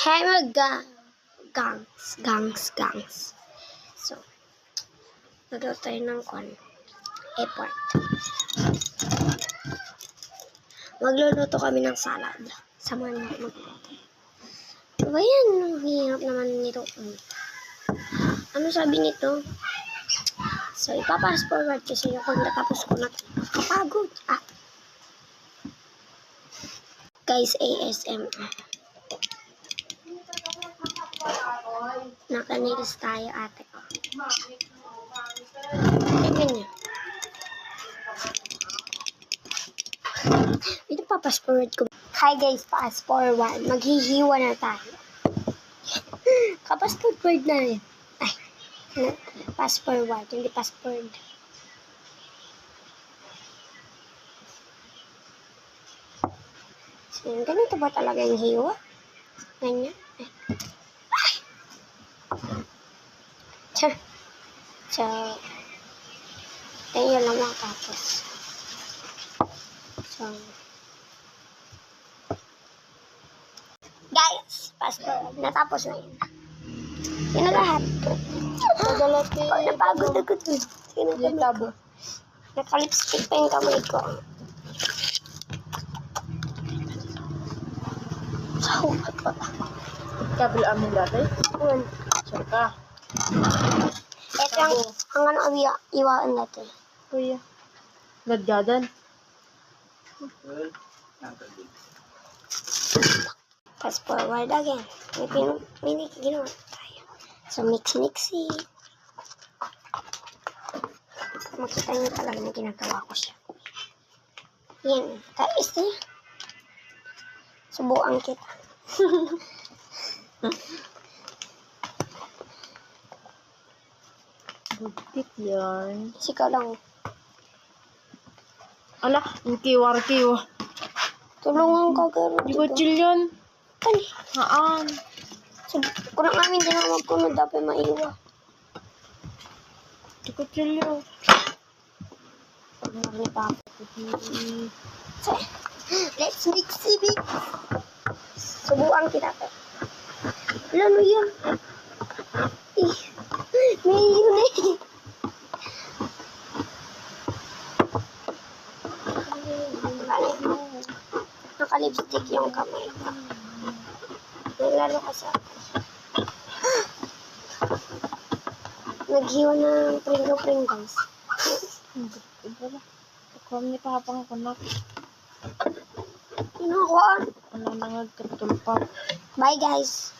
Hey mga gangs. So, nagluto tayo ng airport. Magluluto kami ng salad. Samahan niyo magluto. Diba yan? Ang hirap naman nito. Ano sabi nito? So, ipapass forward kasi yung kung natapos ko na kapagod. Guys, ASMR. Naka-nails tayo, ate ko. Tingnan niyo. Ito pa, fast forward ko. Hi guys, fast forward. Maghihiwa na tayo. Kapast forward na rin. Fast forward, hindi fast forward. So, ganito ba talaga yung hiwa? Ganyan. So, ganyan lang matapos. So, guys, fast forward. Natapos na yun. Yun na lahat. Napagod ako dun. Naka-lipstick pa yung kamay ko. So, Kabilaan mo dati? Sure ka? ito yung ang iwaan natin. Kuya. Gadgadan? Fast forward again. May ginawa tayo. So, mix-mixy. Makita niyo talaga na ginagawa ko siya. Yan. Kais niya. Subuan kita. Bugtit yan. Sikaw lang. Ala, yung kiwar-kiwa. Tulungan ka, garo. Di ba chill yan? Kani. Haan. So, kung ang amin din ang magkunod, dapat maiwa. Di ko chill yan. So, let's mix it. Subuan kita. Lalo yun. May yun eh. Naka-lipstick yung kamay ko. Naglaro ka sa akin. Naghiwa ng Pringles. Kung ni papang kunak. Ano ko? Ano nangagkatulpa. Bye guys.